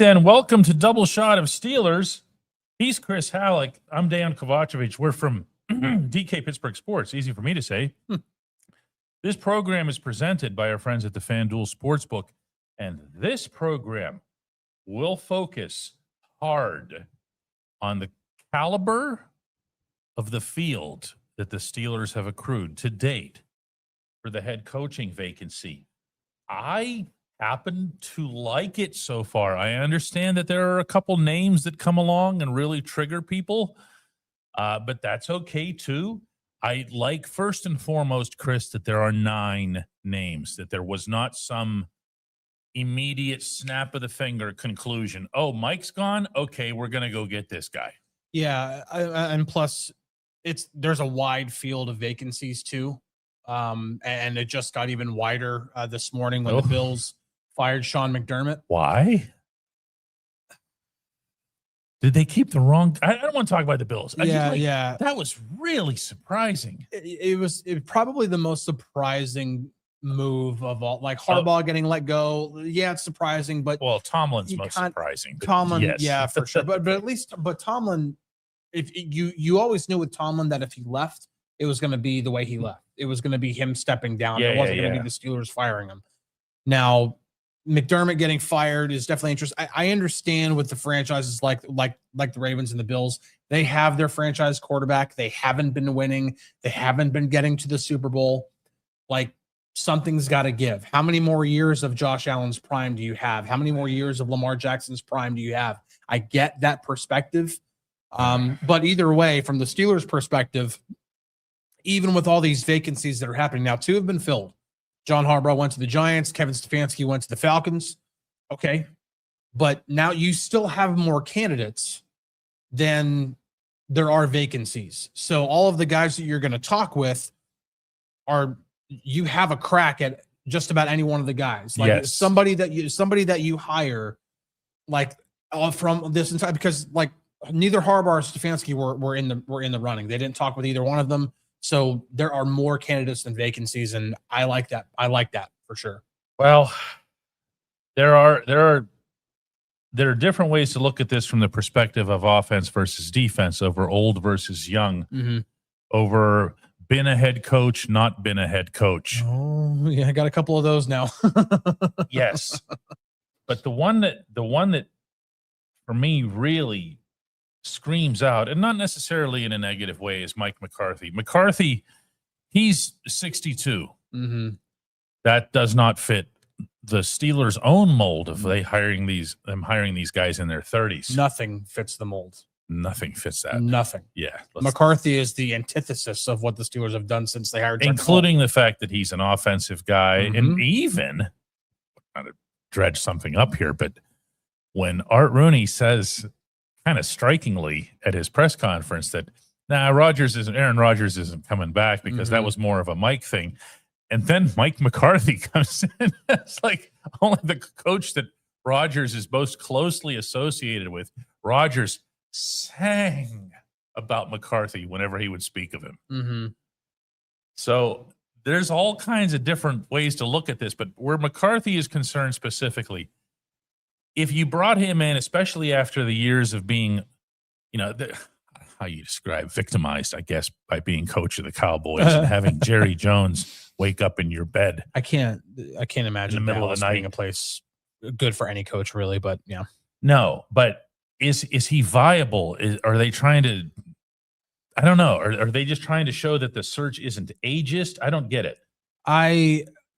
then, welcome to Double Shot of Steelers. He's Chris Halleck. I'm Dejan Kovacevic. We're from DK Pittsburgh Sports. Easy for me to say. This program is presented by our friends at the FanDuel Sportsbook, and this program will focus hard on the caliber of the field that the Steelers have accrued to date for the head coaching vacancy. I happen to like it so far. I understand that there are a couple names that come along and really trigger people, but that's okay too. I like, first and foremost, Chris, that there are 9 names, that there was not some immediate snap of the finger conclusion. Oh, Mike's gone? Okay, we're going to go get this guy. Yeah, and plus, there's a wide field of vacancies too, and it just got even wider this morning when the Bills fired Sean McDermott. Why? Did they keep the wrong? I don't want to talk about the Bills. Yeah. That was really surprising. It was probably the most surprising move of all. Like Harbaugh getting let go. Yeah, it's surprising, but Tomlin's most surprising. Tomlin, yes. Yeah, for sure. But at least Tomlin, if you always knew with Tomlin that if he left, it was going to be the way he left. It was going to be him stepping down. It wasn't going to be the Steelers firing him. Now, McDermott getting fired is definitely interesting. I understand with the franchises like the Ravens and the Bills, they have their franchise quarterback. They haven't been winning. They haven't been getting to the Super Bowl. Like, something's got to give. How many more years of Josh Allen's prime do you have? How many more years of Lamar Jackson's prime do you have? I get that perspective. But either way, from the Steelers' perspective, even with all these vacancies that are happening now, 2 have been filled. John Harbaugh went to the Giants. Kevin Stefanski went to the Falcons. Okay. But now you still have more candidates than there are vacancies. So all of the guys that you're going to talk with you have a crack at just about any one of the guys. Like somebody that you hire, like from this entire, because like neither Harbaugh or Stefanski were in the running. They didn't talk with either one of them. So there are more candidates than vacancies, and I like that. I like that for sure. Well, there are different ways to look at this from the perspective of offense versus defense, over old versus young, over been a head coach, not been a head coach. Oh, yeah, I got a couple of those now. Yes, but the one that for me really screams out, and not necessarily in a negative way, is Mike McCarthy. McCarthy, he's 62. That does not fit the Steelers' own mold of hiring these guys in their 30s. Nothing fits the mold. Nothing fits that. Nothing. Yeah. McCarthy is the antithesis of what the Steelers have done since they hired Chuck including the fact that he's an offensive guy. And even, not to dredge something up here, but when Art Rooney says kind of strikingly at his press conference that Aaron Rodgers isn't coming back because that was more of a Mike thing. And then Mike McCarthy comes in. It's like only the coach that Rodgers is most closely associated with. Rodgers sang about McCarthy whenever he would speak of him. So there's all kinds of different ways to look at this, but where McCarthy is concerned specifically, if you brought him in, especially after the years of being, how you describe victimized, I guess, by being coach of the Cowboys and having Jerry Jones wake up in your bed. I can't imagine in the middle of the night being a place good for any coach, really. But yeah, no. But is he viable? Are they trying to? I don't know. Are they just trying to show that the search isn't ageist? I don't get it.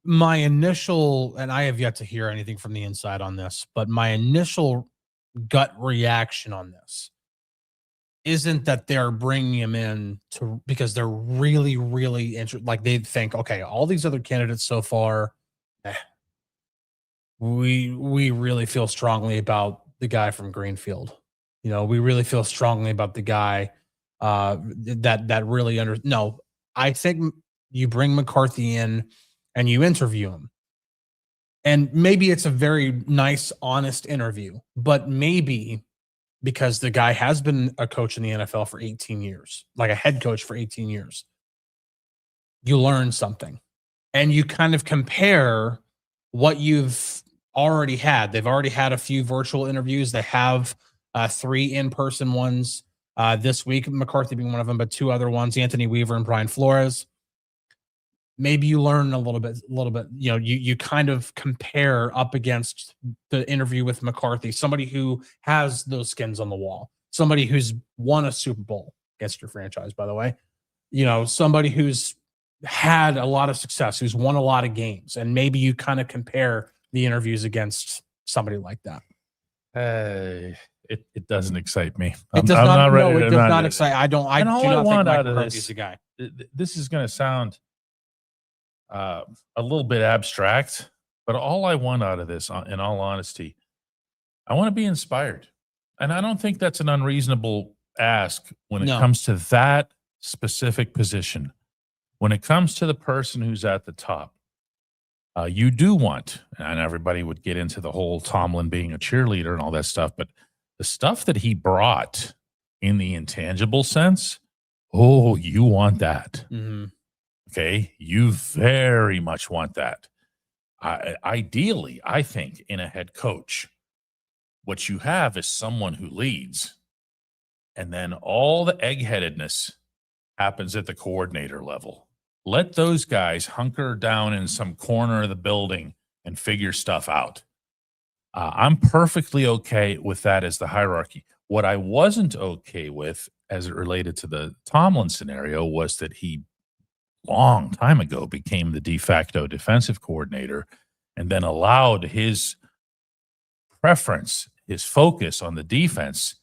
My initial, and I have yet to hear anything from the inside on this, but my initial gut reaction on this isn't that they're bringing him in because they're really, really interested. Like they think, okay, all these other candidates so far, we really feel strongly about the guy from Greenfield. We really feel strongly about the guy that really No, I think you bring McCarthy in and you interview him. And maybe it's a very nice, honest interview, but maybe because the guy has been a coach in the NFL for 18 years, like a head coach for 18 years, you learn something and you kind of compare what you've They've already had a few virtual interviews. They have 3 in-person ones this week, McCarthy being one of them, but 2 other ones, Anthony Weaver and Brian Flores. Maybe you learn a little bit, you kind of compare up against the interview with McCarthy, somebody who has those skins on the wall, somebody who's won a Super Bowl against your franchise, by the way, somebody who's had a lot of success, who's won a lot of games, and maybe you kind of compare the interviews against somebody like that. It doesn't excite me. It does not. No, it does not excite. I do not think Mike McCarthy's the guy. This is going to sound a little bit abstract, but all I want out of this, in all honesty, I want to be inspired. And I don't think that's an unreasonable ask when it comes to that specific position. When it comes to the person who's at the top, you do want, and everybody would get into the whole Tomlin being a cheerleader and all that stuff, but the stuff that he brought in the intangible sense, you want that. Mm-hmm. Okay, you very much want that. Ideally, I think in a head coach, what you have is someone who leads, and then all the eggheadedness happens at the coordinator level. Let those guys hunker down in some corner of the building and figure stuff out. I'm perfectly okay with that as the hierarchy. What I wasn't okay with as it related to the Tomlin scenario was that he long time ago became the de facto defensive coordinator and then allowed his preference, his focus on the defense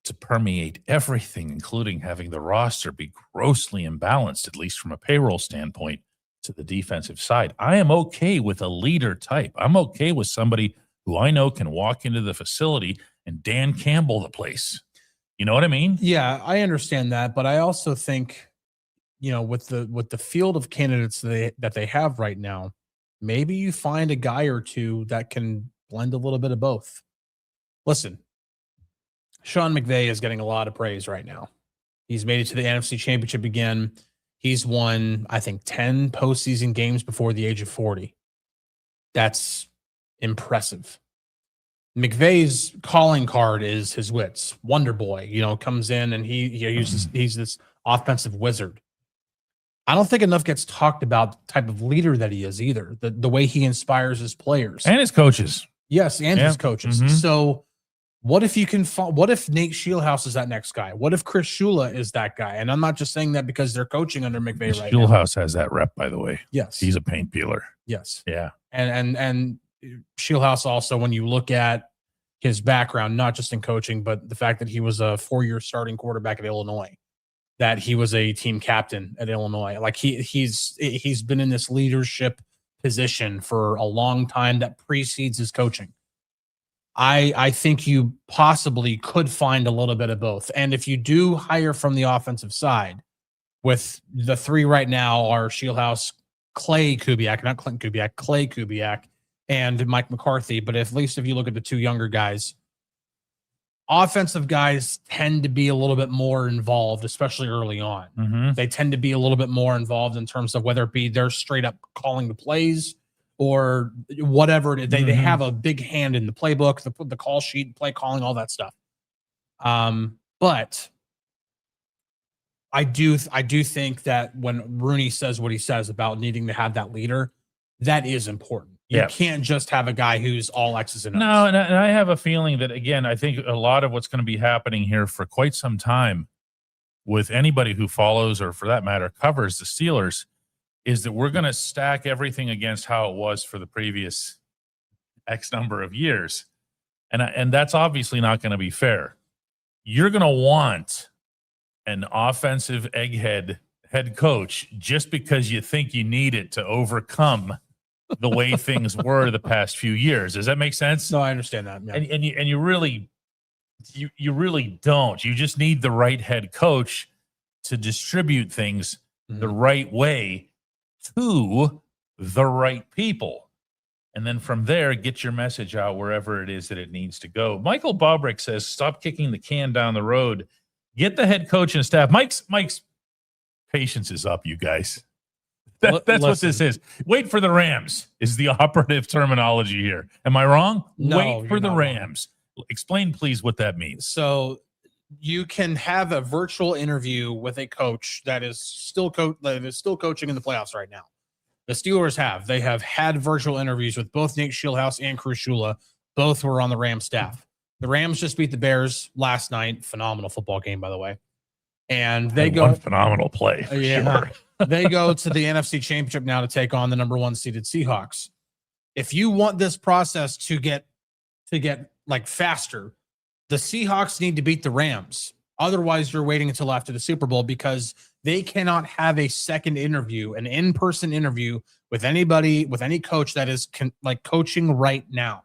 to permeate everything, including having the roster be grossly imbalanced, at least from a payroll standpoint, to the defensive side. I am okay with a leader type. I'm okay with somebody who I know can walk into the facility and Dan Campbell the place. You know what I mean? Yeah, I understand that, but I also think, with the field of candidates that they have right now, maybe you find a guy or two that can blend a little bit of both. Listen, Sean McVay is getting a lot of praise right now. He's made it to the NFC Championship again. He's won, I think, 10 postseason games before the age of 40. That's impressive. McVay's calling card is his wits. Wonder Boy, comes in and he's this offensive wizard. I don't think enough gets talked about the type of leader that he is either. The way he inspires his players and his coaches. Yes, and his coaches. Mm-hmm. So what if what if Nate Scheelhaus is that next guy? What if Chris Shula is that guy? And I'm not just saying that because they're coaching under McVay right now. Scheelhaus has that rep, by the way. Yes. He's a paint peeler. Yes. Yeah. And Scheelhaus also, when you look at his background, not just in coaching, but the fact that he was a 4-year starting quarterback at Illinois, that he was a team captain at Illinois. Like he's been in this leadership position for a long time that precedes his coaching. I think you possibly could find a little bit of both. And if you do hire from the offensive side, with the 3 right now are Scheelhaus, Clay Kubiak, and Mike McCarthy. But at least if you look at the 2 younger guys, offensive guys tend to be a little bit more involved, especially early on. Mm-hmm. They tend to be a little bit more involved in terms of whether it be they're straight up calling the plays or whatever. They have a big hand in the playbook, the call sheet, play calling, all that stuff. But I do think that when Rooney says what he says about needing to have that leader, that is important. You can't just have a guy who's all X's and O's. No, and I have a feeling that, again, I think a lot of what's going to be happening here for quite some time with anybody who follows or, for that matter, covers the Steelers is that we're going to stack everything against how it was for the previous X number of years. And that's obviously not going to be fair. You're going to want an offensive egghead head coach just because you think you need it to overcome the way things were the past few years. Does that make sense? No, I understand that. Yeah. And you really don't. You just need the right head coach to distribute things the right way to the right people. And then from there, get your message out wherever it is that it needs to go. Michael Bobrick says, stop kicking the can down the road. Get the head coach and staff. Mike's patience is up, you guys. That's what this is. Wait for the Rams is the operative terminology here. Am I wrong? No, wait for the Rams. Explain, please, what that means. So you can have a virtual interview with a coach that is still coaching in the playoffs right now. The Steelers have had virtual interviews with both Nate Schillhouse and Cruz Shula. Both were on the Rams staff. The Rams just beat the Bears last night. Phenomenal football game, by the way. And they go one phenomenal play. Sure. They go to the NFC Championship now to take on the number 1 seeded Seahawks. If you want this process to get like faster, the Seahawks need to beat the Rams. Otherwise, you're waiting until after the Super Bowl because they cannot have a second interview, an in-person interview with anybody, with any coach that is coaching right now.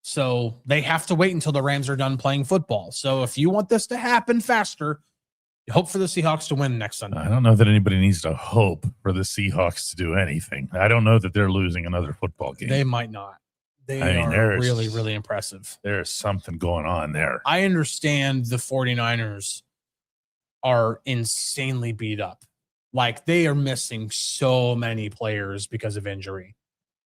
So they have to wait until the Rams are done playing football. So if you want this to happen faster, hope for the Seahawks to win next Sunday. I don't know that anybody needs to hope for the Seahawks to do anything. I don't know that they're losing another football game. They might not. They are really, really impressive. There's something going on there. I understand the 49ers are insanely beat up. Like, they are missing so many players because of injury.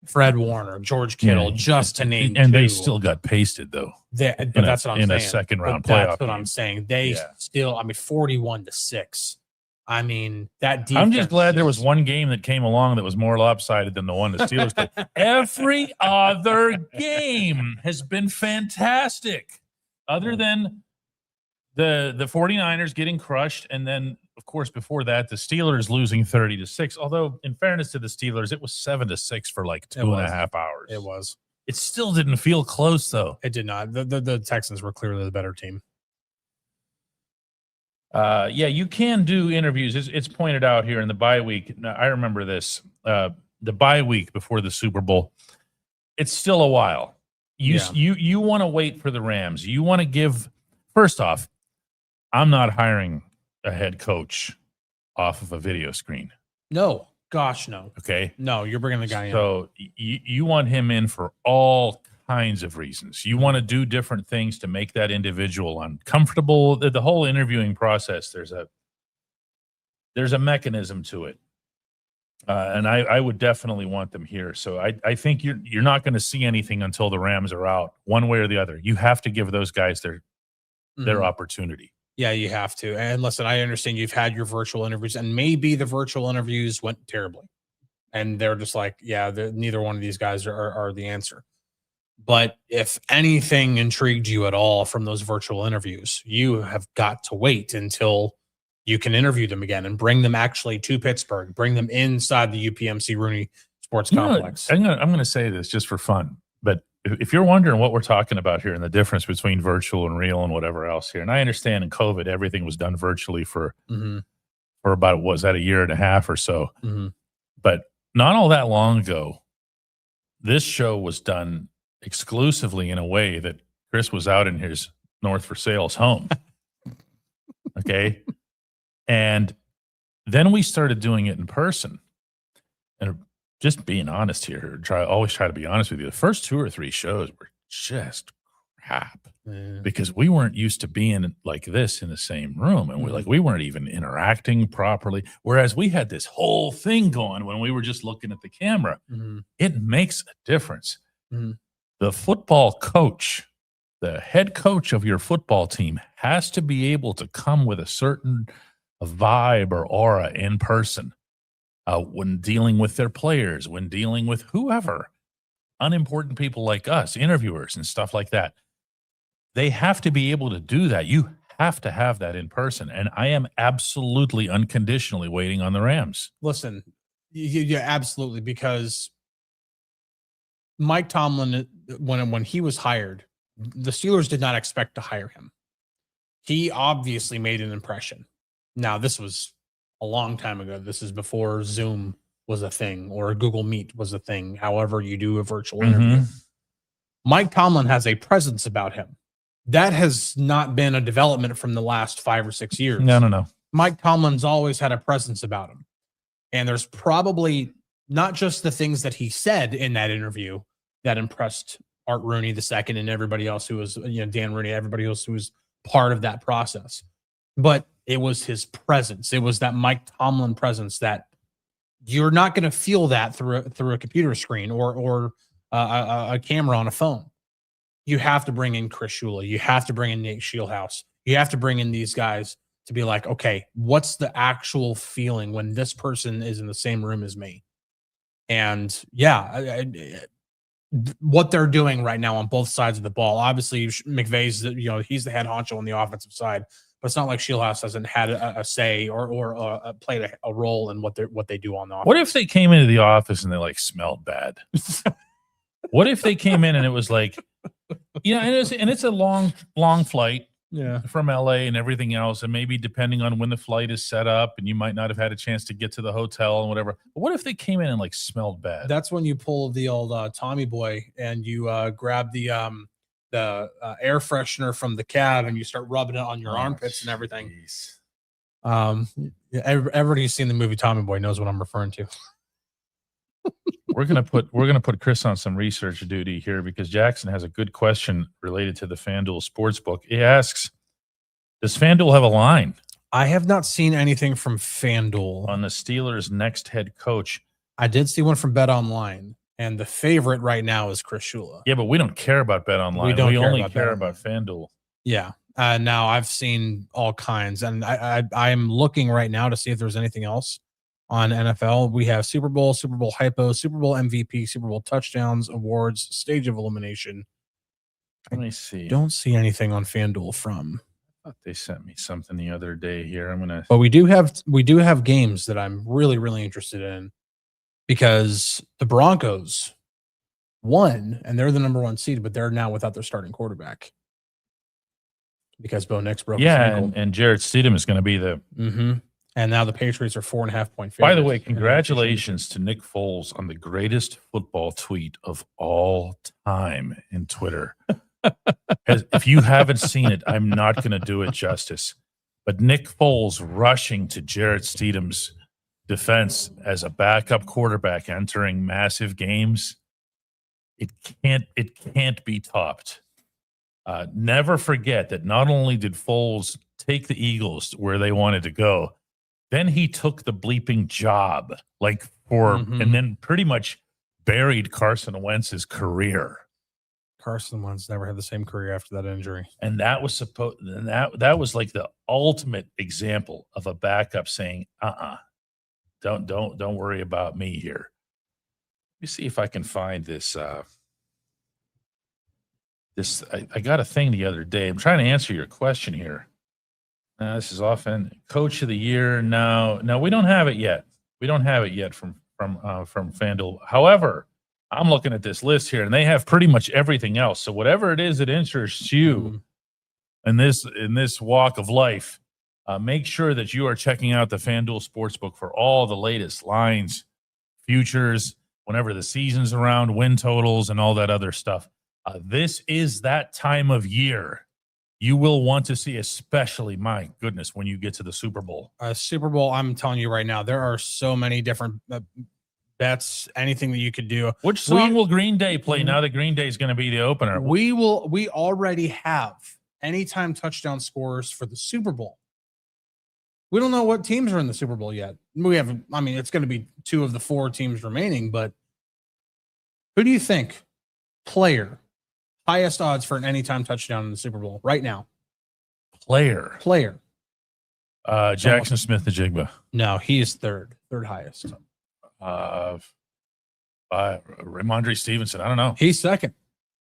Fred Warner, George Kittle, just to name and two. they still got pasted, though. That's what I'm saying. In a second round playoff. That's what I'm saying. They still, 41-6. I mean, that defense. I'm just glad there was one game that came along that was more lopsided than the one the Steelers played. Every other game has been fantastic, other than the 49ers getting crushed. And then, of course, before that, the Steelers losing 30-6. Although, in fairness to the Steelers, it was 7-6 for like 2.5 hours. It was. It still didn't feel close, though. It did not. The Texans were clearly the better team. You can do interviews. It's pointed out here in the bye week. Now, I remember this. The bye week before the Super Bowl. It's still a while. You want to wait for the Rams. You want to give. First off, I'm not hiring a head coach off of a video screen. No, gosh, no. Okay. No, you're bringing the guy in. So you want him in for all kinds of reasons. You want to do different things to make that individual uncomfortable. The whole interviewing process, there's a mechanism to it. And I would definitely want them here. So I think you're not going to see anything until the Rams are out, one way or the other. You have to give those guys their opportunity. Yeah, you have to. And listen, I understand you've had your virtual interviews, and maybe the virtual interviews went terribly. And they're just like, neither one of these guys are the answer. But if anything intrigued you at all from those virtual interviews, you have got to wait until you can interview them again and bring them actually to Pittsburgh, bring them inside the UPMC Rooney Sports Complex. I'm going to say this just for fun, but if you're wondering what we're talking about here and the difference between virtual and real and whatever else here, and I understand in COVID, everything was done virtually for about, was that a year and a half or so? Mm-hmm. But not all that long ago, this show was done exclusively in a way that Chris was out in his North for Sales home. Okay. And then we started doing it in person. And just being honest here, always try to be honest with you. The first 2 or 3 shows were just crap because we weren't used to being like this in the same room. And we weren't even interacting properly. Whereas we had this whole thing going when we were just looking at the camera. Mm-hmm. It makes a difference. Mm-hmm. The football coach, the head coach of your football team, has to be able to come with a certain vibe or aura in person when dealing with their players, when dealing with whoever, unimportant people like us, interviewers and stuff like that. They have to be able to do that. You have to have that in person. And I am absolutely unconditionally waiting on the Rams. Listen, yeah, absolutely, because Mike Tomlin, when he was hired, the Steelers did not expect to hire him. He obviously made an impression. Now, this was a long time ago. This is before Zoom was a thing or Google Meet was a thing, however you do a virtual interview. Mike Tomlin has a presence about him. That has not been a development from the last 5 or 6 years. No. Mike Tomlin's always had a presence about him. And there's probably not just the things that he said in that interview that impressed Art Rooney II and everybody else who was, Dan Rooney, everybody else who was part of that process, but it was his presence. It was that Mike Tomlin presence that You're not going to feel that through a computer screen or a camera on a phone. You have to bring in Chris Shula. You have to bring in Nate Shieldhouse. You have to bring in these guys to be like, okay, what's the actual feeling when this person is in the same room as me? And yeah, what they're doing right now on both sides of the ball. Obviously, McVay's, he's the head honcho on the offensive side, but it's not like Shieldhouse hasn't had a say or played a role in what they do on the offense. What if they came into the office and they like smelled bad? What if they came in and it was like, and it's a long flight. Yeah, from LA and everything else, and maybe depending on when the flight is set up, and you might not have had a chance to get to the hotel and whatever. But what if they came in and like smelled bad? That's when you pull the old Tommy boy and you grab the air freshener from the cab and you start rubbing it on your armpits and everything. Everybody who's seen the movie Tommy Boy knows what I'm referring to. We're gonna put Chris on some research duty here because Jackson has a good question related to the FanDuel Sportsbook. He asks, does FanDuel have a line? I have not seen anything from FanDuel on the Steelers' next head coach. I did see one from Bet Online, and the favorite right now is Chris Shula. Yeah, but we don't care about Bet Online. We only care about FanDuel. Yeah. Now I've seen all kinds, and I'm looking right now to see if there's anything else on NFL. We have Super Bowl hypo, Super Bowl MVP, Super Bowl touchdowns, awards, stage of elimination. Let me see. Don't see anything on FanDuel from. I thought they sent me something the other day here. But we do have games that I'm really, really interested in because the Broncos won and they're the number 1 seed, but they're now without their starting quarterback because Bo Nix broke his ankle. and Jarrett Stidham is going to be the. Mm-hmm. And now the Patriots are 4.5 point favorites. By the way, congratulations to Nick Foles on the greatest football tweet of all time in Twitter. If you haven't seen it, I'm not going to do it justice. But Nick Foles rushing to Jarrett Stidham's defense as a backup quarterback entering massive games, it can't be topped. Never forget that not only did Foles take the Eagles where they wanted to go, then he took the bleeping job, and then pretty much buried Carson Wentz's career. Carson Wentz never had the same career after that injury, and that was that was like the ultimate example of a backup saying, don't worry about me here. Let me see if I can find this. I got a thing the other day. I'm trying to answer your question here. This is often Coach of the Year. No, we don't have it yet. We don't have it yet from FanDuel. However, I'm looking at this list here, and they have pretty much everything else. So whatever it is that interests you in this walk of life, make sure that you are checking out the FanDuel Sportsbook for all the latest lines, futures, whenever the season's around, win totals, and all that other stuff. This is that time of year you will want to see, especially, my goodness, when you get to the Super Bowl. Super Bowl, I'm telling you right now, there are so many different bets, anything that you could do. Which song will Green Day play now that Green Day is going to be the opener? We already have anytime touchdown scorers for the Super Bowl. We don't know what teams are in the Super Bowl yet. It's going to be 2 of the 4 teams remaining, but who do you think player highest odds for an anytime touchdown in the Super Bowl right now? Player. Jackson Smith-Njigba. No, he is third highest. Ramondre Stevenson. I don't know. He's second.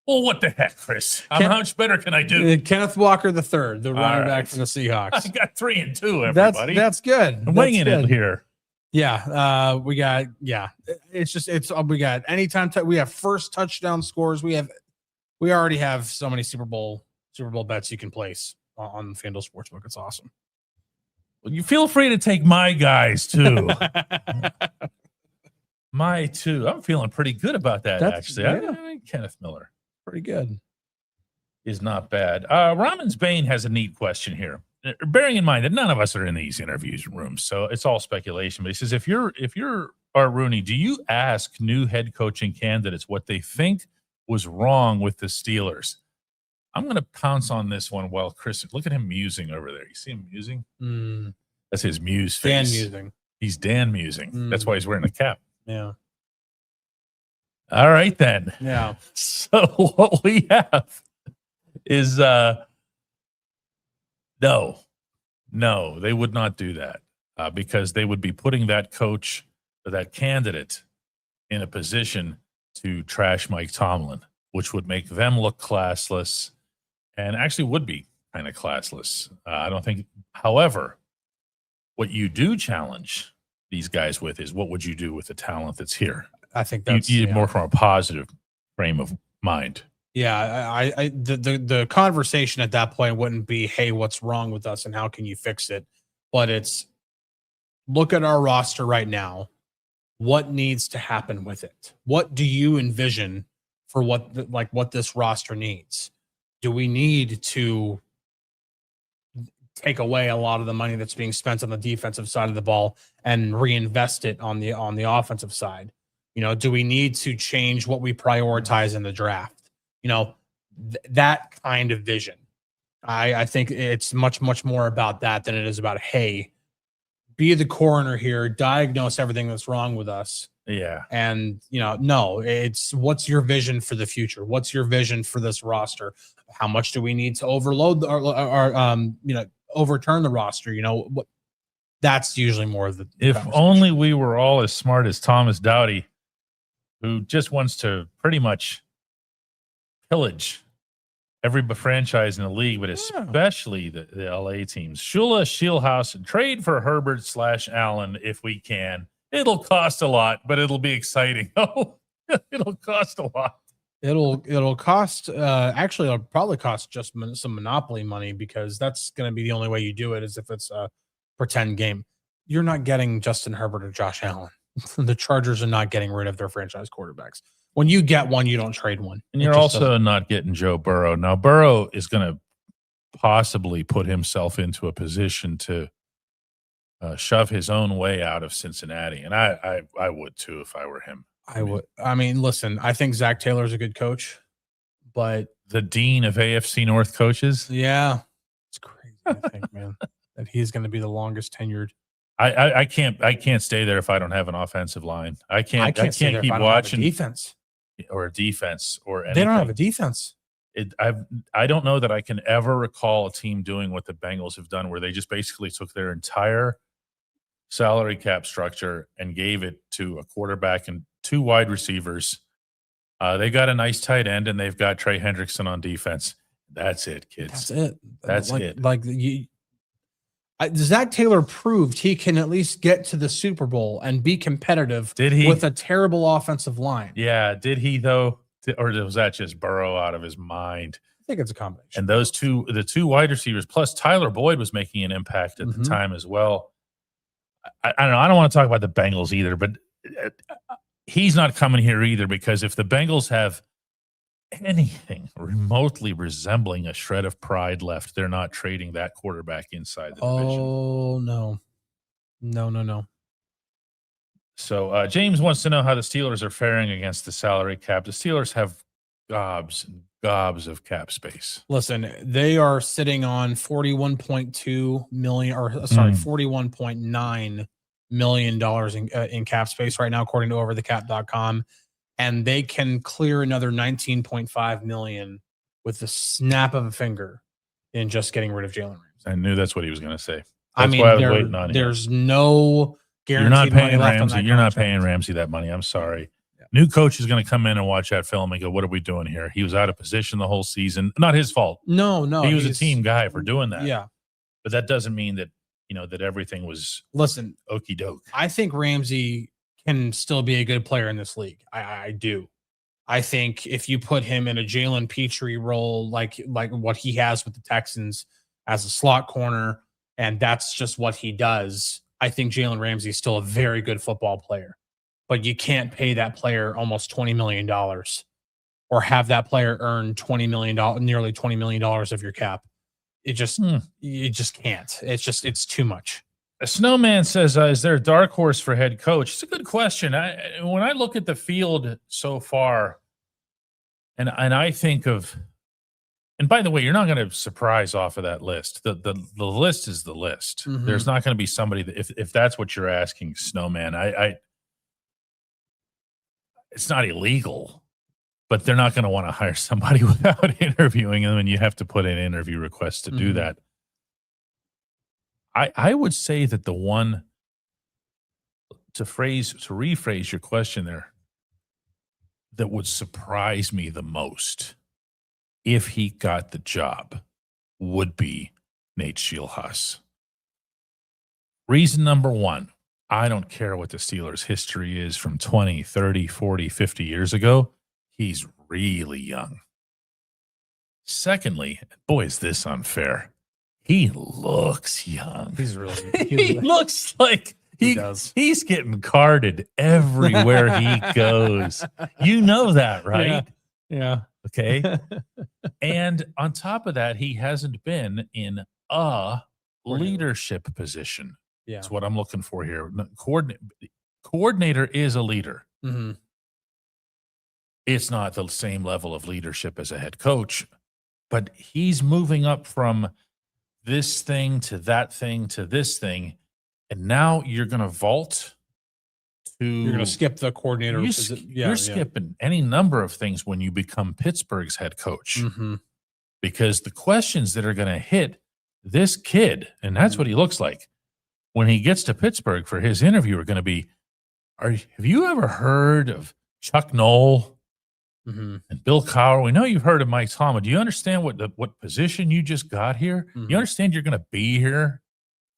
Well, what the heck, Chris? How much better can I do? Kenneth Walker the third, the running back from the Seahawks. I got 3 and 2. Everybody, that's good. I'm winging it here. Yeah, we got we got anytime. We have first touchdown scores. We already have so many Super Bowl bets you can place on FanDuel Sportsbook. It's awesome. Well, you feel free to take my guys too. I'm feeling pretty good about that. Actually, I Kenneth Miller, pretty good, is not bad. Ramon's Bane has a neat question here. Bearing in mind that none of us are in these interviews rooms, so it's all speculation. But he says, if you're Art Rooney, do you ask new head coaching candidates what they think was wrong with the Steelers? I'm going to pounce on this one while Chris, look at him musing over there. You see him musing? That's his muse face. Musing. He's Dan musing. That's why he's wearing a cap. Yeah. All right, then. Yeah. So what we have is no, they would not do that because they would be putting that coach or that candidate in a position to trash Mike Tomlin, which would make them look classless and actually would be kind of classless. I don't think, however, what you do challenge these guys with is what would you do with the talent that's here? I think that's you more from a positive frame of mind. Yeah, the conversation at that point wouldn't be, hey, what's wrong with us and how can you fix it? But it's look at our roster right now. What needs to happen with it? What do you envision for what this roster needs? Do we need to take away a lot of the money that's being spent on the defensive side of the ball and reinvest it on the offensive side? Do we need to change what we prioritize in the draft? That kind of vision. I think it's much, much more about that than it is about, hey, be the coroner here, diagnose everything that's wrong with us. Yeah. And, no, it's what's your vision for the future? What's your vision for this roster? How much do we need to overload overturn the roster? What that's usually more of the if only we were all as smart as Thomas Doughty, who just wants to pretty much pillage every franchise in the league, but especially the LA teams. Shula, Shieldhouse, and trade for Herbert / Allen if we can. It'll cost a lot, but it'll be exciting. Oh, it'll cost a lot. It'll cost. Actually, it'll probably cost just some monopoly money because that's going to be the only way you do it is if it's a pretend game. You're not getting Justin Herbert or Josh Allen. The Chargers are not getting rid of their franchise quarterbacks. When you get one, you don't trade one. And you're also not getting Joe Burrow. Now, Burrow is going to possibly put himself into a position to shove his own way out of Cincinnati. And I would too if I were him. I would. I mean, listen, I think Zach Taylor's a good coach, but the dean of AFC North coaches. Yeah. It's crazy, I think, man, that he's going to be the longest tenured. I can't stay there if I don't have an offensive line. I can't keep watching defense or a defense or anything. They don't have a defense. I don't know that I can ever recall a team doing what the Bengals have done, where they just basically took their entire salary cap structure and gave it to a quarterback and 2 wide receivers. They got a nice tight end, and they've got Trey Hendrickson on defense. That's it, kids. That's it. That's it. Zach Taylor proved he can at least get to the Super Bowl and be competitive. Did he? With a terrible offensive line. Yeah. Did he, though? Or was that just Burrow out of his mind? I think it's a combination. And the two wide receivers, plus Tyler Boyd was making an impact at the time as well. I don't know. I don't want to talk about the Bengals either, but he's not coming here either, because if the Bengals have anything remotely resembling a shred of pride left, they're not trading that quarterback inside the division. Oh, no. No. So James wants to know how the Steelers are faring against the salary cap. The Steelers have gobs and gobs of cap space. Listen, they are sitting on $41.2 million, $41.9 million in cap space right now, according to overthecap.com. And they can clear another $19.5 million with the snap of a finger in just getting rid of Jalen Ramsey. I knew that's what he was going to say. I mean, why I was waiting on there's no guarantee. You're not paying Ramsey. You're not paying Ramsey that money. I'm sorry. Yeah. New coach is going to come in and watch that film and go, "What are we doing here?" He was out of position the whole season. Not his fault. No. He was a team guy for doing that. Yeah, but that doesn't mean that that everything was okie doke. I think Ramsey can still be a good player in this league. I do. I think if you put him in a Jalen Petrie role, like what he has with the Texans as a slot corner, and that's just what he does, I think Jalen Ramsey is still a very good football player. But you can't pay that player almost $20 million or have that player earn nearly $20 million of your cap. You just can't. It's too much. A Snowman says, is there a dark horse for head coach? It's a good question. When I look at the field so far, and I think of, And by the way, you're not going to surprise off of that list. The list is the list. Mhm. There's not going to be somebody that if that's what you're asking, Snowman, it's not illegal, but they're not going to want to hire somebody without interviewing them, and you have to put in interview requests to do Mhm. that. I would say that the one to rephrase your question there that would surprise me the most if he got the job would be Nate Scheelhaas. Reason number one, I don't care what the Steelers' history is from 20, 30, 40, 50 years ago. He's really young. Secondly, boy, is this unfair. He looks young. He's really. He looks like He does. He's getting carded everywhere he goes. You know that, right? Yeah. Okay. And on top of that, he hasn't been in a leadership position. Yeah. That's what I'm looking for here. Coordinator is a leader. Mm-hmm. It's not the same level of leadership as a head coach, but he's moving up from this thing to that thing to this thing. And now you're going to vault to. You're going to skip the coordinator. You're skipping any number of things when you become Pittsburgh's head coach. Mm-hmm. Because the questions that are going to hit this kid, and that's what he looks like when he gets to Pittsburgh for his interview, are going to be, have you ever heard of Chuck Knoll and Bill Cowher? We know you've heard of Mike Tomlin. Do you understand what position you just got here? You understand you're going to be here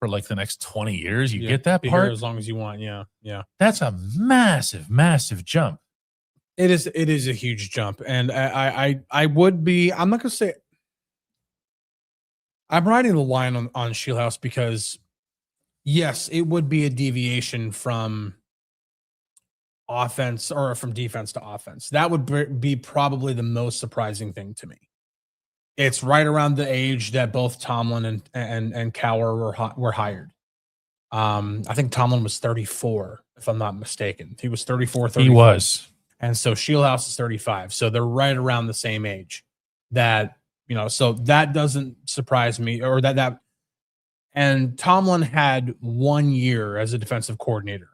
for like the next 20 years? You get that part? As long as you want. Yeah. Yeah. That's a massive, massive jump. It is a huge jump. And I would be, I'm not going to say, I'm riding the line on Scheelhaas because yes, it would be a deviation from offense or from defense to offense. That would be probably the most surprising thing to me. It's right around the age that both Tomlin and Cowher were hired. I think Tomlin was 34, if I'm not mistaken. He was 34, 35. He was. And so Scheelhaas is 35. So they're right around the same age. That, so that doesn't surprise me, or that. And Tomlin had 1 year as a defensive coordinator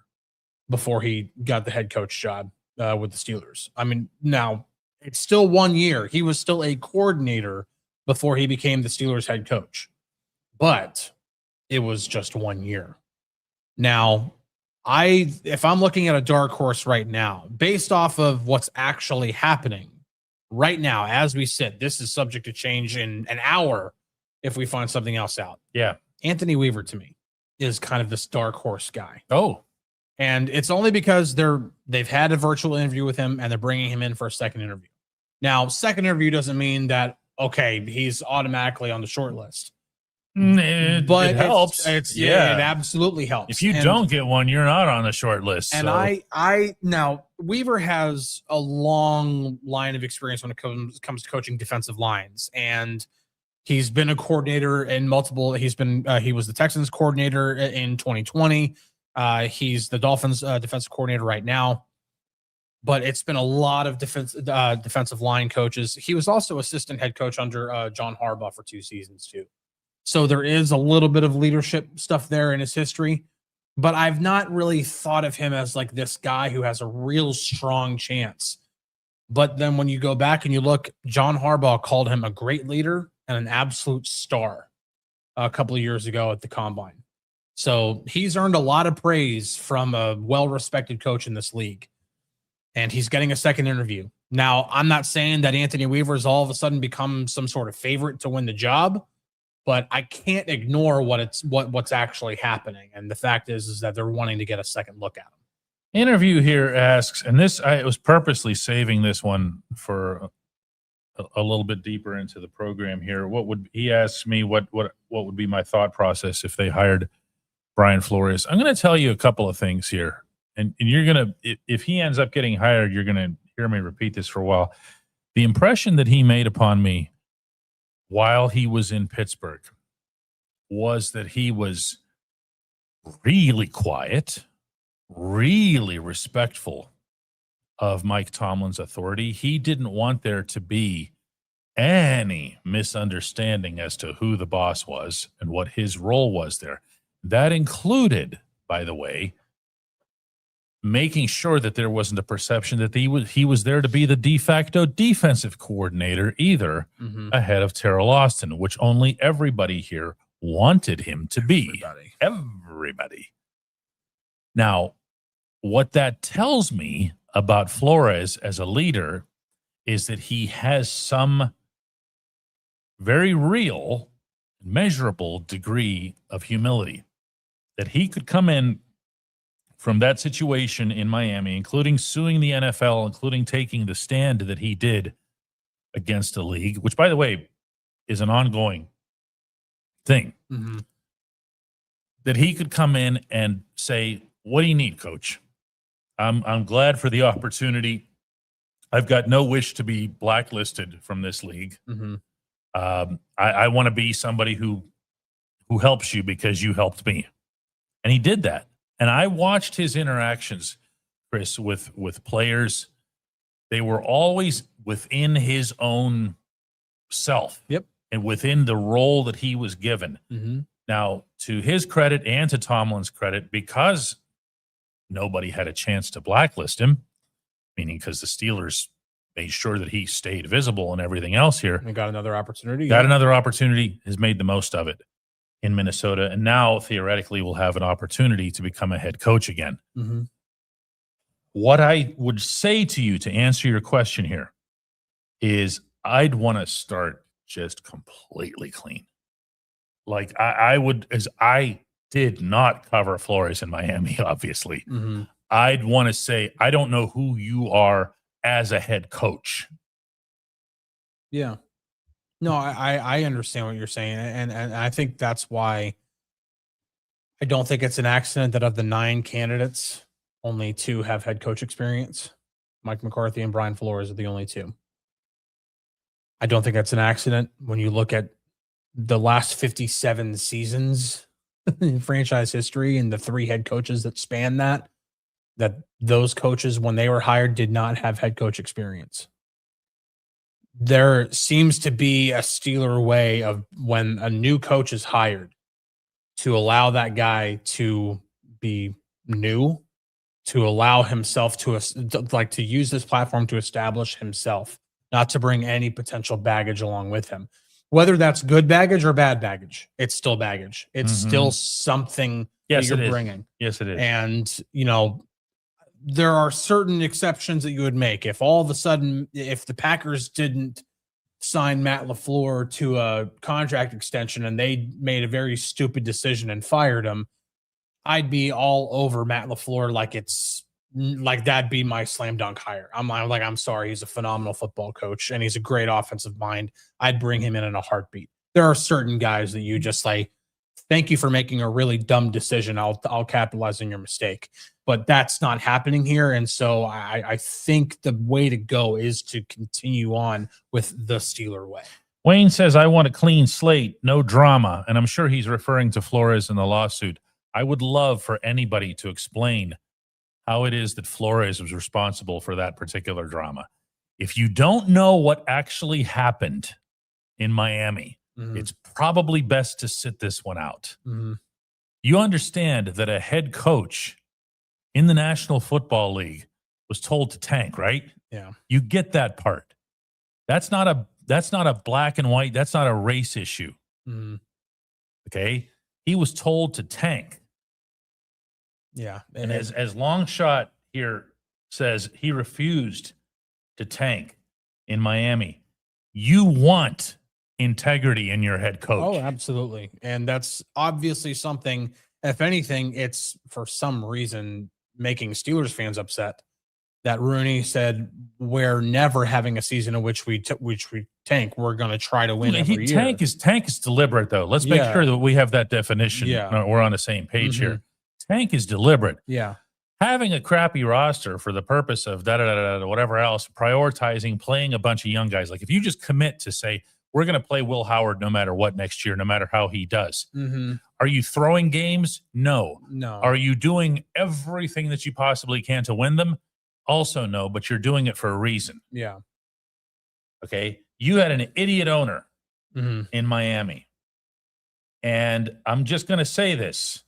before he got the head coach job with the Steelers. I mean, now it's still 1 year. He was still a coordinator before he became the Steelers head coach, but it was just 1 year. Now, if I'm looking at a dark horse right now, based off of what's actually happening right now, as we said, this is subject to change in an hour if we find something else out. Yeah. Anthony Weaver, to me, is kind of this dark horse guy. Oh. And it's only because they've had a virtual interview with him and they're bringing him in for a second interview. Now, second interview doesn't mean that, okay, he's automatically on the short list. But it helps. It absolutely helps. If you don't get one, you're not on the short list. And so. Now Weaver has a long line of experience when it comes to coaching defensive lines, and he's been a coordinator in multiple. He was the Texans coordinator in 2020. He's the Dolphins defensive coordinator right now. But it's been a lot of defensive line coaches. He was also assistant head coach under John Harbaugh for 2 seasons too. So there is a little bit of leadership stuff there in his history, but I've not really thought of him as like this guy who has a real strong chance. But then when you go back and you look, John Harbaugh called him a great leader and an absolute star a couple of years ago at the Combine. So he's earned a lot of praise from a well-respected coach in this league. And he's getting a second interview. Now, I'm not saying that Anthony Weaver has all of a sudden become some sort of favorite to win the job, but I can't ignore what's actually happening. And the fact is that they're wanting to get a second look at him. Interview here asks, and I was purposely saving this one for a little bit deeper into the program here. He asks me what would be my thought process if they hired Brian Flores? I'm going to tell you a couple of things here. And you're going to, if he ends up getting hired, you're going to hear me repeat this for a while. The impression that he made upon me while he was in Pittsburgh was that he was really quiet, really respectful of Mike Tomlin's authority. He didn't want there to be any misunderstanding as to who the boss was and what his role was there. That included, by the way, making sure that there wasn't a perception that he was there to be the de facto defensive coordinator either, ahead of Terrell Austin, which only everybody here wanted him to be. Everybody. Now, what that tells me about Flores as a leader is that he has some very real, measurable degree of humility, that he could come in from that situation in Miami, including suing the NFL, including taking the stand that he did against the league, which, by the way, is an ongoing thing, that he could come in and say, what do you need, coach? I'm glad for the opportunity. I've got no wish to be blacklisted from this league. I want to be somebody who helps you because you helped me. And he did that. And I watched his interactions, Chris, with players. They were always within his own self. Yep. And within the role that he was given. Now, to his credit and to Tomlin's credit, because nobody had a chance to blacklist him, meaning because the Steelers made sure that he stayed visible and everything else here. And got another opportunity. Got another opportunity, has made the most of it in Minnesota, and now theoretically will have an opportunity to become a head coach again. What I would say to you to answer your question here is I'd want to start just completely clean. Like I would, as I did not cover Flores in Miami, obviously. I'd want to say, I don't know who you are as a head coach. Yeah. No, I understand what you're saying. And I think that's why I don't think it's an accident that of the 9 candidates, only 2 have head coach experience. Mike McCarthy and Brian Flores are the only 2. I don't think that's an accident when you look at the last 57 seasons in franchise history and the 3 head coaches that span that those coaches, when they were hired, did not have head coach experience. There seems to be a Steeler way of when a new coach is hired to allow that guy to be new, to allow himself to use this platform to establish himself, not to bring any potential baggage along with him. Whether that's good baggage or bad baggage, it's still baggage. It's still something that you're bringing. Yes, it is. And, there are certain exceptions that you would make. If all of a sudden, if the Packers didn't sign Matt LaFleur to a contract extension and they made a very stupid decision and fired him, I'd be all over Matt LaFleur like that'd be my slam dunk hire. I'm sorry, he's a phenomenal football coach and he's a great offensive mind. I'd bring him in a heartbeat. There are certain guys that you just like, thank you for making a really dumb decision. I'll capitalize on your mistake. But that's not happening here. And so I think the way to go is to continue on with the Steeler way. Wayne says, I want a clean slate, no drama. And I'm sure he's referring to Flores in the lawsuit. I would love for anybody to explain how it is that Flores was responsible for that particular drama. If you don't know what actually happened in Miami, it's probably best to sit this one out. You understand that a head coach in the National Football League was told to tank, right? Yeah. You get that part. That's not a black and white. That's not a race issue. Okay. He was told to tank. Yeah. And as Longshot here says, he refused to tank in Miami. You want integrity in your head coach. Oh, absolutely. And that's obviously something, if anything, it's for some reason making Steelers fans upset that Rooney said, we're never having a season in which we tank. We're going to try to win every year. Tank is deliberate, though. Let's make sure that we have that definition. Yeah. We're on the same page here. Tank is deliberate. Yeah. Having a crappy roster for the purpose of whatever else, prioritizing playing a bunch of young guys. Like if you just commit to say, we're going to play Will Howard no matter what next year, no matter how he does. Are you throwing games? No. Are you doing everything that you possibly can to win them? Also no, but you're doing it for a reason. Yeah. Okay. you had an idiot owner Mm-hmm. in Miami. And I'm just going to say this.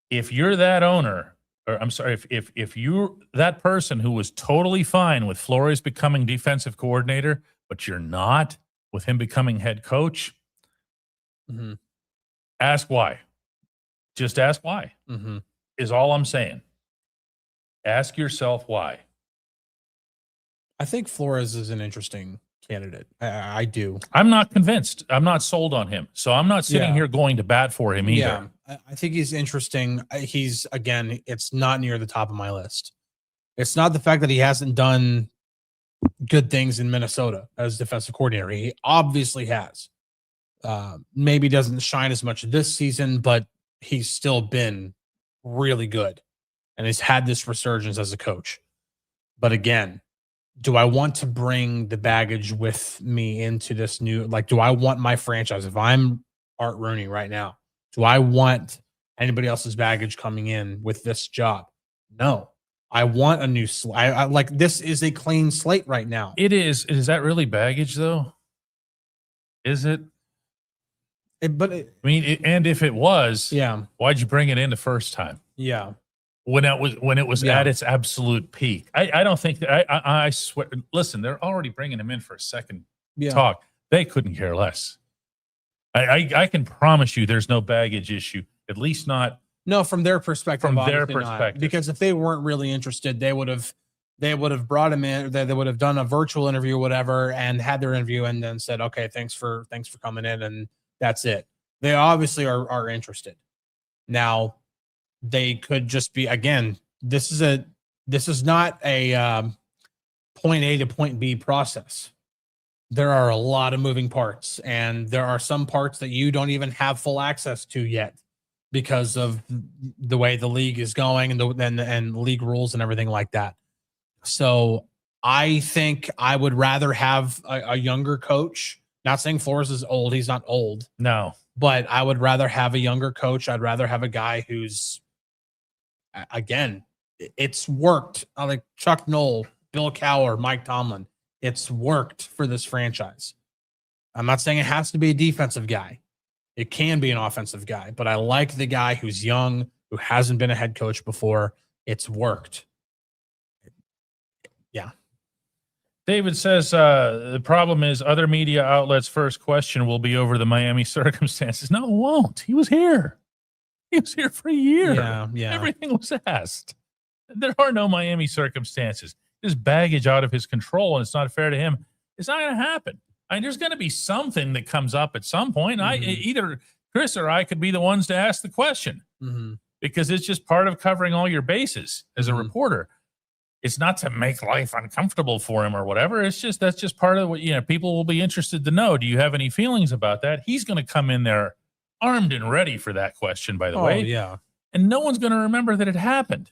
If you're that owner, or I'm sorry, if you're that person who was totally fine with Flores becoming defensive coordinator, but you're not with him becoming head coach, Mm-hmm. ask why. Just ask why, is all I'm saying. Ask yourself why. I think Flores is an interesting candidate. I do. I'm not convinced. I'm not sold on him. So I'm not sitting here going to bat for him either. Yeah, I think he's interesting. He's, again, it's not near the top of my list. It's not the fact that he hasn't done good things in Minnesota as defensive coordinator. He obviously has. Maybe doesn't shine as much this season, but he's still been really good. And he's had this resurgence as a coach. But again, do I want to bring the baggage with me into this new, like, do I want my franchise, if I'm Art Rooney right now, do I want anybody else's baggage coming in with this job? No. I want a new I like, this is a clean slate right now. It is. Is that really baggage though? Is it? I mean, and if it was, yeah, why'd you bring it in the first time? Yeah. When it was at its absolute peak. I don't think that I swear. Listen, they're already bringing him in for a second talk. They couldn't care less. I can promise you, there's no baggage issue. At least not. No, from their perspective. From their perspective, because if they weren't really interested, they would have brought him in. They would have done a virtual interview, or whatever, and had their interview, and then said, "Okay, thanks for coming in," and that's it. They obviously are interested. Now, they could just be, again, this is not a point A to point B process. There are a lot of moving parts, and there are some parts that you don't even have full access to yet because of the way the league is going and league rules and everything like that. So I think I would rather have a younger coach. Not saying Flores is old. He's not old. No. But I would rather have a younger coach. I'd rather have a guy who's, again, it's worked. Like Chuck Noll, Bill Cowher, Mike Tomlin. It's worked for this franchise. I'm not saying it has to be a defensive guy. It can be an offensive guy, but I like the guy who's young, who hasn't been a head coach before. It's worked. Yeah. David says the problem is other media outlets' first question will be over the Miami circumstances. No, it won't. He was here. He was here for a year. Yeah. Everything was asked. There are no Miami circumstances. There's baggage out of his control, and it's not fair to him. It's not going to happen. I mean, there's going to be something that comes up at some point. Either Chris or I could be the ones to ask the question because it's just part of covering all your bases as a reporter. It's not to make life uncomfortable for him or whatever. It's just, that's just part of what, people will be interested to know. Do you have any feelings about that? He's going to come in there armed and ready for that question, by the way. Yeah. And no one's going to remember that it happened.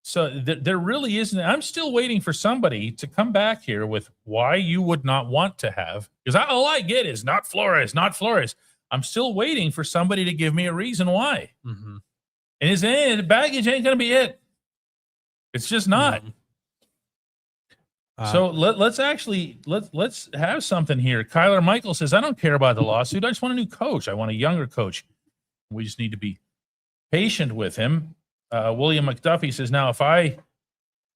So there really isn't. I'm still waiting for somebody to come back here with why you would not want to have, because all I get is not Flores, not Flores. I'm still waiting for somebody to give me a reason why. And the baggage ain't going to be it. It's just not. So let's have something here. Kyler Michael says, I don't care about the lawsuit. I just want a new coach. I want a younger coach. We just need to be patient with him. William McDuffie says, now if I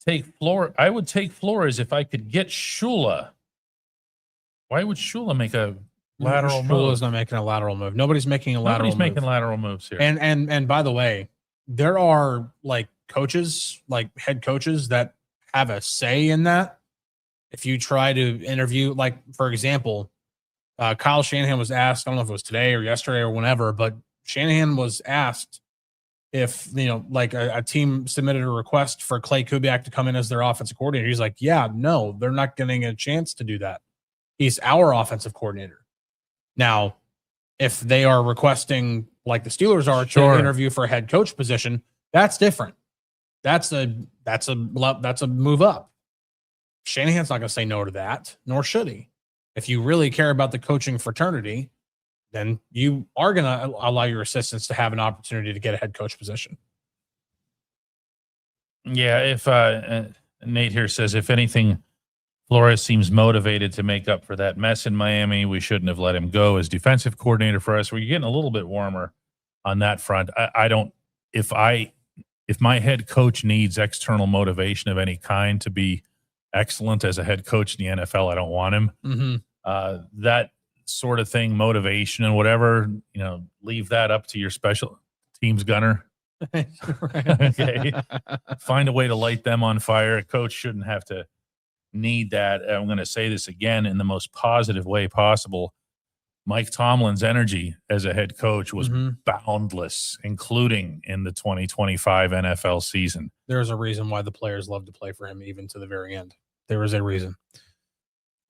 take Flores, I would take Flores if I could get Shula. Why would Shula make a lateral move? Shula's not making a lateral move. Nobody's making a lateral move. Nobody's making lateral moves here. And by the way, there are like coaches, like head coaches that have a say in that. If you try to interview, like, for example, Kyle Shanahan was asked, I don't know if it was today or yesterday or whenever, but Shanahan was asked if, like a team submitted a request for Clay Kubiak to come in as their offensive coordinator. He's like, yeah, no, they're not getting a chance to do that. He's our offensive coordinator. Now, if they are requesting, like the Steelers are, to interview for a head coach position, that's different. That's a move up. Shanahan's not going to say no to that, nor should he. If you really care about the coaching fraternity, then you are going to allow your assistants to have an opportunity to get a head coach position. Yeah, if Nate here says, if anything, Flores seems motivated to make up for that mess in Miami. We shouldn't have let him go as defensive coordinator for us. We're getting a little bit warmer on that front. I don't, if my head coach needs external motivation of any kind to be excellent as a head coach in the NFL, I don't want him. That sort of thing, motivation and whatever, leave that up to your special teams gunner. Okay. Find a way to light them on fire. A coach shouldn't have to need that. I'm going to say this again in the most positive way possible. Mike Tomlin's energy as a head coach was boundless, including in the 2025 NFL season. There's a reason why the players love to play for him, even to the very end. There is a reason.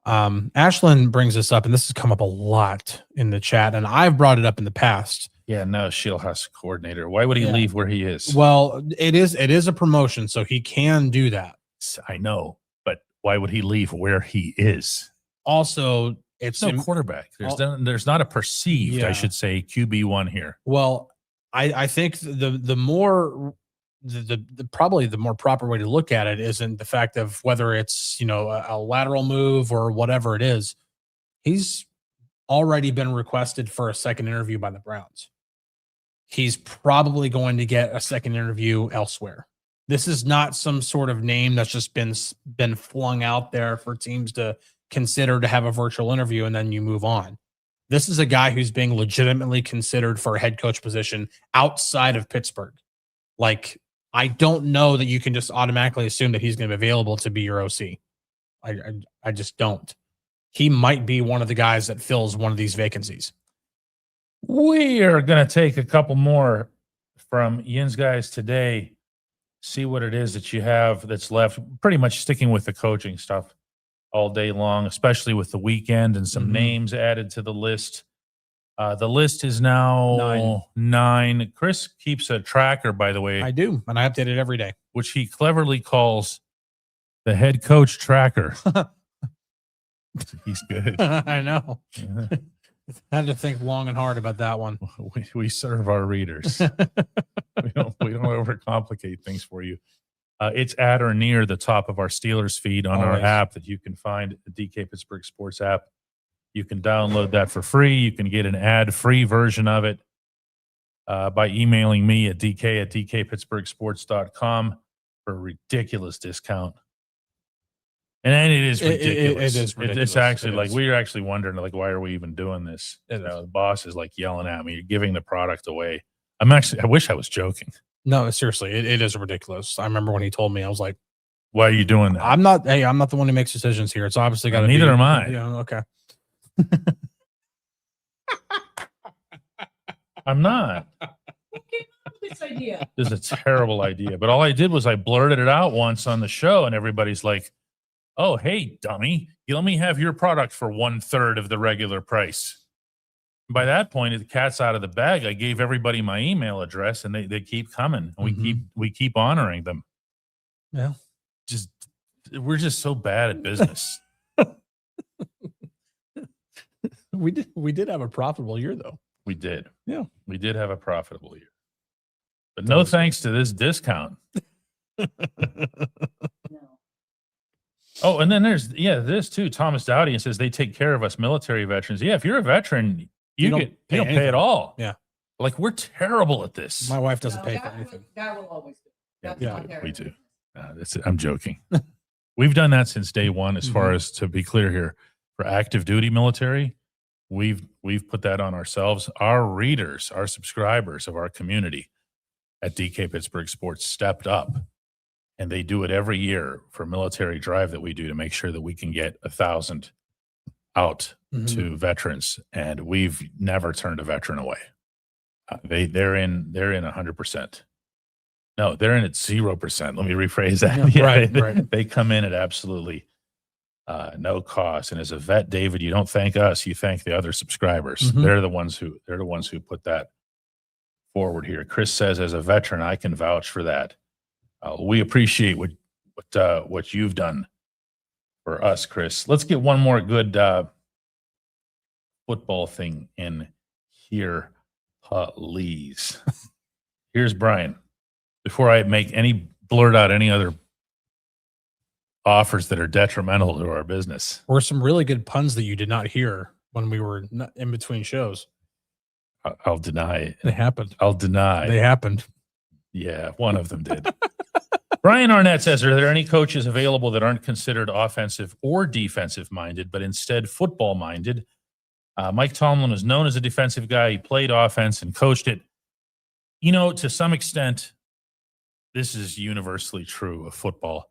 Ashlyn brings this up, and this has come up a lot in the chat, and I've brought it up in the past. Yeah, no, Shieldhouse coordinator. Why would he leave where he is? Well, it is a promotion, so he can do that. I know, but why would he leave where he is? Also, it's no quarterback. There's not a perceived, I should say, QB1 here. Well, I think the more probably the more proper way to look at it isn't the fact of whether it's a lateral move or whatever it is. He's already been requested for a second interview by the Browns. He's probably going to get a second interview elsewhere. This is not some sort of name that's just been flung out there for teams to consider to have a virtual interview and then you move on. This is a guy who's being legitimately considered for a head coach position outside of Pittsburgh. Like, I don't know that you can just automatically assume that he's going to be available to be your OC. I just don't. He might be one of the guys that fills one of these vacancies. We are going to take a couple more from Yin's guys today. See what it is that you have that's left. Pretty much sticking with the coaching stuff all day long, especially with the weekend and some names added to the list. The list is now 9. Chris keeps a tracker, by the way. I do, and I update it every day. Which he cleverly calls the head coach tracker. He's good. I know. Yeah. I had to think long and hard about that one. We serve our readers. we don't overcomplicate things for you. It's at or near the top of our Steelers feed on our app that you can find, the DK Pittsburgh Sports app. You can download that for free. You can get an ad-free version of it by emailing me at dk@dkpittsburghsports.com for a ridiculous discount. And it is ridiculous. It is ridiculous. It's actually we're actually wondering, why are we even doing this? The boss is yelling at me. You're giving the product away. I wish I was joking. No, seriously, it is ridiculous. I remember when he told me, I was like, why are you doing that? I'm not the one who makes decisions here. It's obviously got to be. Neither am I. Yeah, okay. I'm not. This idea. This is a terrible idea. But all I did was I blurted it out once on the show, and everybody's like, oh, hey, dummy, let me have your product for 1/3 of the regular price. By that point, the cat's out of the bag. I gave everybody my email address, and they keep coming. And we keep honoring them. Yeah. We're just so bad at business. We did have a profitable year, though. We did. Yeah. We did have a profitable year. But no thanks to this discount. Oh, and then there's this too. Thomas Dowdy says they take care of us military veterans. Yeah, if you're a veteran, you don't pay at all. Yeah. We're terrible at this. My wife doesn't pay for anything. That will always do. Yeah, we do. I'm joking. We've done that since day one, as far as, to be clear here, for active duty military. We've put that on ourselves. Our readers, our subscribers of our community at DK Pittsburgh Sports stepped up, and they do it every year for a military drive that we do to make sure that we can get 1,000 out to veterans, and we've never turned a veteran away. They're in 100%. No, they're in at 0%. Let me rephrase that. Yeah, right. They come in at absolutely no cost. And as a vet, David, you don't thank us; you thank the other subscribers. They're the ones who put that forward here. Chris says, as a veteran, I can vouch for that. We appreciate what you've done for us, Chris. Let's get one more good football thing in here, please. Here's Brian. Before I blurt out any other offers that are detrimental to our business. Or some really good puns that you did not hear when we were in between shows. I'll deny it. They happened. I'll deny. They happened. Yeah, one of them did. Brian Arnett says, are there any coaches available that aren't considered offensive or defensive minded, but instead football minded? Mike Tomlin was known as a defensive guy. He played offense and coached it. You know, to some extent, this is universally true of football.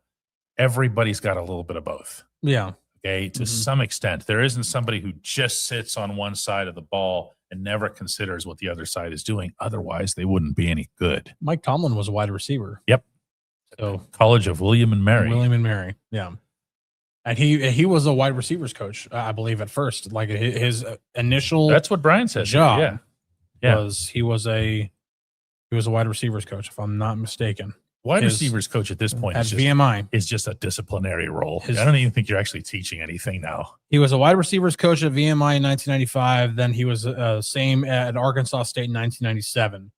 Everybody's got a little bit of both. Yeah. Okay. To some extent, there isn't somebody who just sits on one side of the ball and never considers what the other side is doing. Otherwise, they wouldn't be any good. Mike Tomlin was a wide receiver. Yep. So College of William and Mary. William and Mary. Yeah. And he was a wide receivers coach, I believe, at first. Like his initial That's what Brian said. job Yeah. was he was a wide receivers coach, if I'm not mistaken. Wide receivers coach at this point at VMI is just a disciplinary role. His- I don't even think you're actually teaching anything now. He was a wide receivers coach at VMI in 1995. Then he was same at Arkansas State in 1997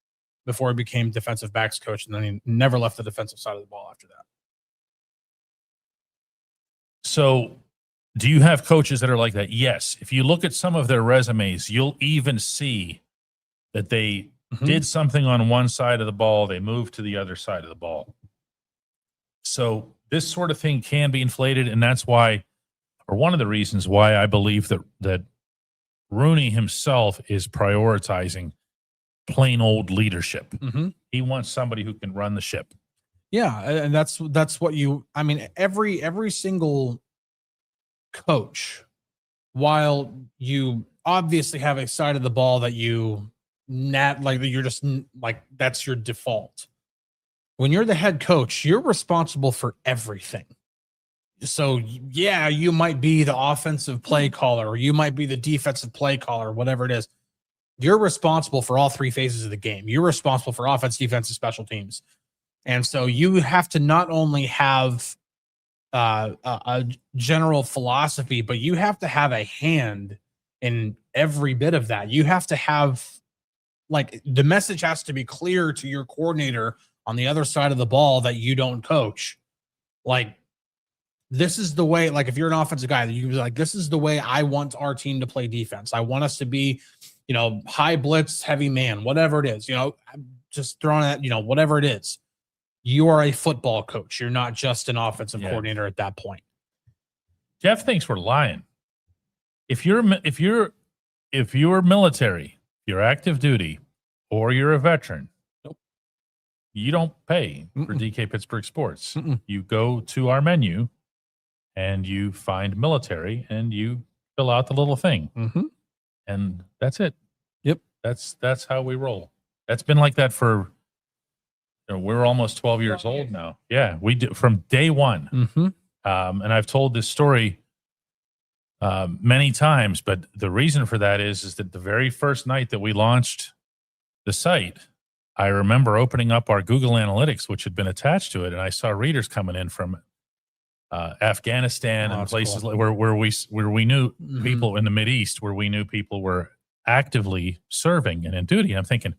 before he became defensive backs coach. And then he never left the defensive side of the ball after that. So do you have coaches that are like that? Yes. If you look at some of their resumes, you'll even see that they did something on one side of the ball. They moved to the other side of the ball. So this sort of thing can be inflated. And that's why, or one of the reasons why I believe that Rooney himself is prioritizing plain old leadership. He wants somebody who can run the ship. Yeah, and that's what I mean, every single coach, while you obviously have a side of the ball that you're just like that's your default. When you're the head coach, you're responsible for everything. So yeah, you might be the offensive play caller, or you might be the defensive play caller, whatever it is. You're responsible for all three phases of the game. You're responsible for offense, defense, and special teams. And so you have to not only have a general philosophy, but you have to have a hand in every bit of that. You have to have, like, the message has to be clear to your coordinator on the other side of the ball that you don't coach. Like, this is the way, like, if you're an offensive guy, you can be like, this is the way I want our team to play defense. I want us to be, high blitz, heavy man, whatever it is, just throwing that, whatever it is. You are a football coach. You're not just an offensive coordinator at that point. Jeff thinks we're lying. If you're military, you're active duty, or you're a veteran, you don't pay for DK Pittsburgh Sports. You go to our menu and you find military and you fill out the little thing. And that's it. Yep. That's how we roll. That's been like that for, we're almost 12 years old now. Yeah, we do from day one. And I've told this story many times, but the reason for that is that the very first night that we launched the site, I remember opening up our Google Analytics, which had been attached to it, and I saw readers coming in from Afghanistan and places cool. where we knew people in the Mideast, where we knew people were actively serving and in duty. And I'm thinking,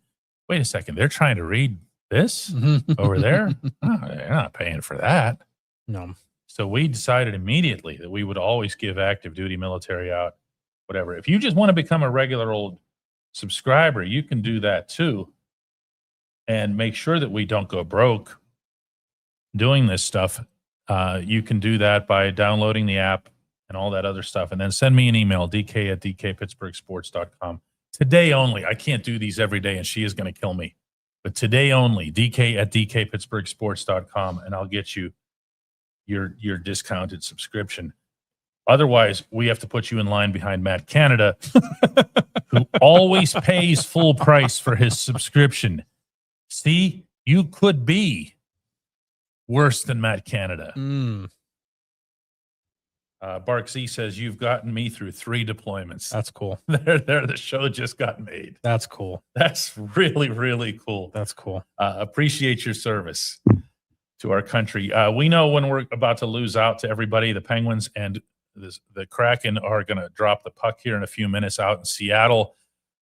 wait a second, they're trying to read this over there? Oh, they're not paying for that. No. So we decided immediately that we would always give active duty military out, whatever. If you just want to become a regular old subscriber, you can do that too. And make sure that we don't go broke doing this stuff. You can do that by downloading the app and all that other stuff. And then send me an email, dk@dkpittsburghsports.com. Today only. I can't do these every day, and she is going to kill me. But today only, dk@dkpittsburghsports.com, and I'll get you your discounted subscription. Otherwise, we have to put you in line behind Matt Canada, who always pays full price for his subscription. See, you could be worse than Matt Canada. Bark Z says, you've gotten me through 3 deployments. That's cool. The show just got made. That's cool. That's really, really cool. That's cool. Appreciate your service to our country. We know when we're about to lose out to everybody, the Penguins and the Kraken are going to drop the puck here in a few minutes out in Seattle.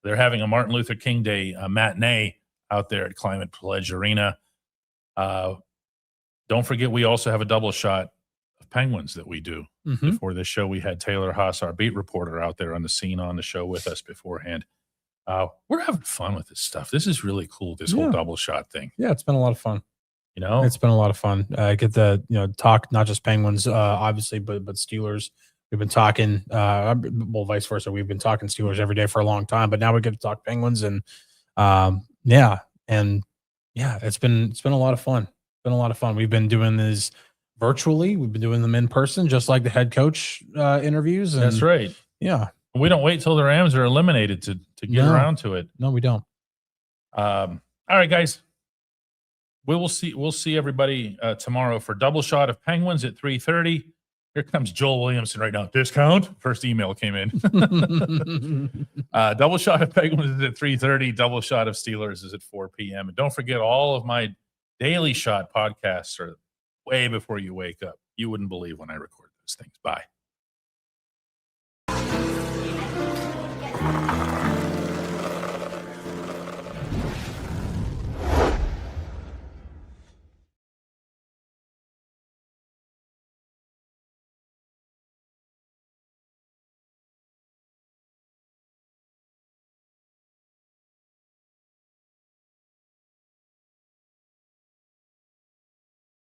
They're having a Martin Luther King Day matinee out there at Climate Pledge Arena. Don't forget, we also have a double shot of Penguins that we do. Mhm. Before this show, we had Taylor Haas, our beat reporter, out there on the scene on the show with us beforehand. We're having fun with this stuff. This is really cool, this whole double shot thing. Yeah, it's been a lot of fun. You know, It's been a lot of fun. Get the talk not just Penguins, obviously, but Steelers. We've been talking, well, vice versa. We've been talking Steelers every day for a long time, but now we get to talk Penguins, and it's been a lot of fun. Been a lot of fun. We've been doing this virtually. We've been doing them in person, just like the head coach interviews. And, that's right. Yeah, We don't wait till the Rams are eliminated to get around to it. no, we don't. All right, guys. We'll see everybody tomorrow for Double Shot of Penguins at 3:30. Here comes Joel Williamson right now. Discount. First email came in. Double Shot of Penguins is at 3:30. Double Shot of Steelers is at 4 p.m. And don't forget, all of my Daily Shot podcasts are way before you wake up. You wouldn't believe when I record those things. Bye.